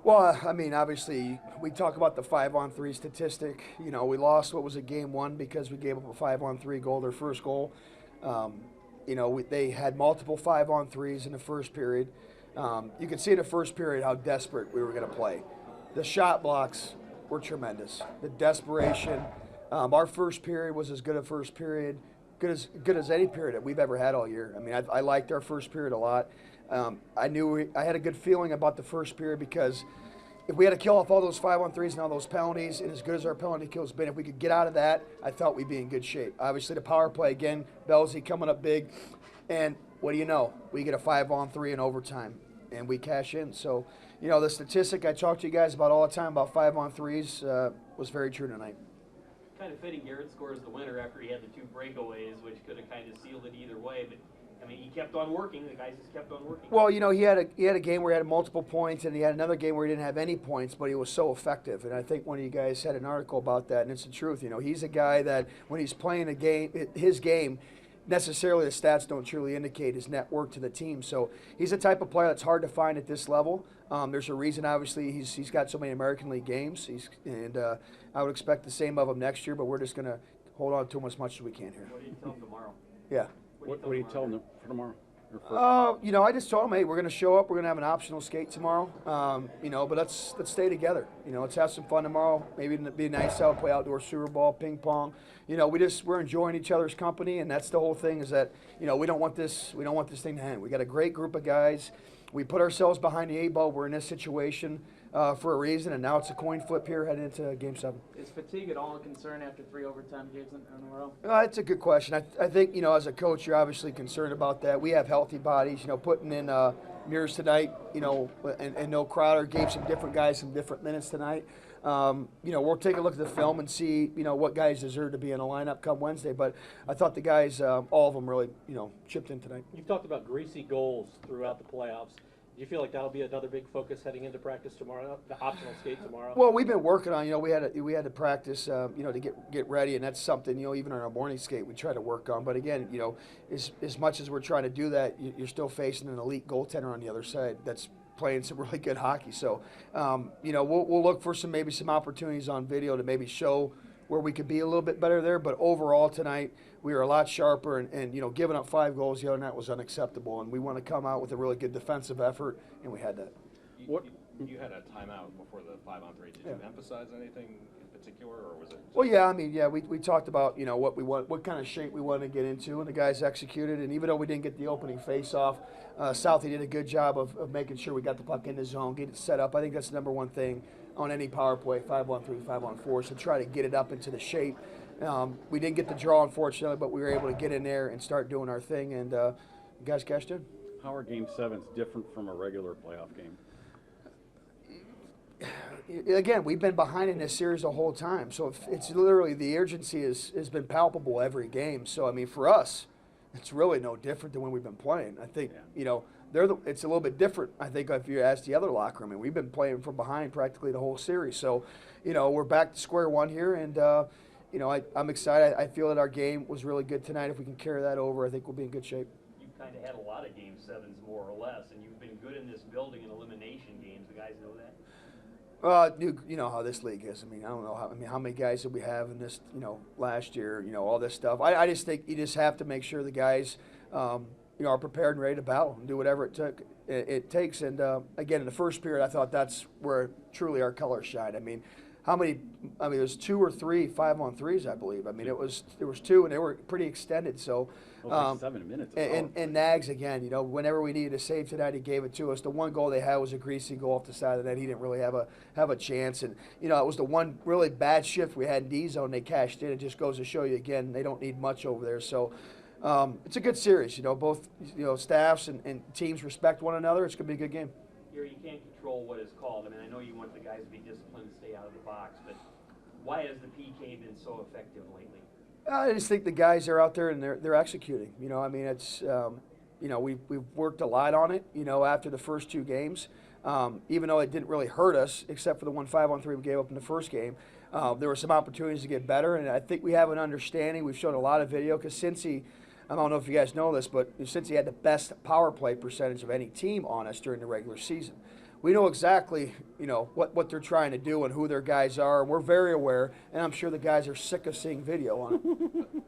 Well, I mean, obviously, we talk about the 5-on-3 statistic. You know, we lost what was a game one because we gave up a 5-on-3 goal, their first goal. Um, they had multiple 5-on-3s in the first period. You could see in the first period how desperate we were going to play. The shot blocks were tremendous. The desperation. Our first period was as good a first period, good as any period that we've ever had all year. I mean, I liked our first period a lot. I had a good feeling about the first period because if we had to kill off all those 5-on-3s and all those penalties, and as good as our penalty kill's been, if we could get out of that, I felt we'd be in good shape. Obviously, the power play again, Belsey coming up big, and what do you know? We get a 5-on-3 in overtime, and we cash in. So, you know, the statistic I talk to you guys about all the time about 5-on-3s was very true tonight. Kind of fitting Garrett scores the winner after he had the two breakaways, which could have kind of sealed it either way, but I mean, he kept on working. The guys just kept on working. Well, you know, he had a game where he had multiple points, and he had another game where he didn't have any points, but he was so effective. And I think one of you guys had an article about that, and it's the truth. You know, he's a guy that when he's playing a game, his game, necessarily the stats don't truly indicate his net worth to the team. So he's a type of player that's hard to find at this level. There's a reason, obviously, he's got so many American League games, and I would expect the same of him next year. But we're just going to hold on to him as much as we can here. What do you tell him tomorrow? Yeah. What are you telling them for tomorrow? You know, I just told them, hey, we're going to show up. We're going to have an optional skate tomorrow. You know, but let's stay together. You know, let's have some fun tomorrow. Maybe it'd be nice out, play outdoor sewer ball, ping pong. You know, we're enjoying each other's company, and that's the whole thing. Is that you know we don't want this thing to end. We got a great group of guys. We put ourselves behind the 8 ball. We're in this situation for a reason, and now it's a coin flip here heading into Game 7. Is fatigue at all a concern after 3 overtime games in a row? It's a good question. I think, you know, as a coach, you're obviously concerned about that. We have healthy bodies. You know, putting in Mears tonight, you know, and no Crowder gave some different guys some different minutes tonight. You know, we'll take a look at the film and see, you know, what guys deserve to be in a lineup come Wednesday. But I thought the guys, all of them really, you know, chipped in tonight. You've talked about greasy goals throughout the playoffs. Do you feel like that'll be another big focus heading into practice tomorrow, the optional skate tomorrow? Well, we've been working on, you know, we had to practice, you know, to get ready, and that's something, you know, even on our morning skate we try to work on. But again, you know, as much as we're trying to do that, you're still facing an elite goaltender on the other side that's playing some really good hockey. So, you know, we'll look for maybe some opportunities on video to maybe show where we could be a little bit better there. But overall tonight, we were a lot sharper, and you know, giving up 5 goals the other night was unacceptable. And we want to come out with a really good defensive effort, and we had that. You had a timeout before the 5-on-3. Did you emphasize anything in particular, or was it? Well, yeah, I mean, yeah, we talked about, you know, what kind of shape we wanted to get into, and the guys executed. And even though we didn't get the opening face-off, Southie did a good job of making sure we got the puck in the zone, get it set up. I think that's the number one thing on any power play, 5-on-3, 5-on-4, so try to get it up into the shape. We didn't get the draw, unfortunately, but we were able to get in there and start doing our thing, and the guys cashed in. How are Game 7s different from a regular playoff game? Again, we've been behind in this series the whole time, so it's literally the urgency has been palpable every game. So, I mean, for us, it's really no different than when we've been playing. I think, you know, it's a little bit different, I think, if you ask the other locker room. I mean, we've been playing from behind practically the whole series. So, you know, we're back to square one here, and, you know, I'm excited. I feel that our game was really good tonight. If we can carry that over, I think we'll be in good shape. You've kind of had a lot of Game 7s, more or less, and you've been good in this building in elimination games. The guys know that? You know how this league is. I mean, I don't know how many guys did we have in this, you know, last year, you know, all this stuff. I just think you just have to make sure the guys, you know, are prepared and ready to battle and do whatever it takes. And again, in the first period, I thought that's where truly our colors shine. I mean, there's 2 or 3 5-on-3s, I believe. I mean, there was 2, and they were pretty extended. So, like 7 minutes. And Nags again, you know, whenever we needed a save tonight, he gave it to us. The one goal they had was a greasy goal off the side of the net. He didn't really have a chance, and you know, it was the one really bad shift we had in D zone. They cashed in. It just goes to show you again, they don't need much over there. So. It's a good series, you know. Both, you know, staffs and teams respect one another. It's going to be a good game. You can't control what is called. I mean, I know you want the guys to be disciplined, stay out of the box, but why has the PK been so effective lately? I just think the guys are out there and they're executing. You know, I mean, it's you know, we've worked a lot on it. You know, after the first 2 games, even though it didn't really hurt us, except for the 1 5-on-3 we gave up in the first game, there were some opportunities to get better, and I think we have an understanding. We've shown a lot of video because Cincy. I don't know if you guys know this, but since he had the best power play percentage of any team on us during the regular season, we know exactly, you know, what they're trying to do and who their guys are. And we're very aware, and I'm sure the guys are sick of seeing video on it.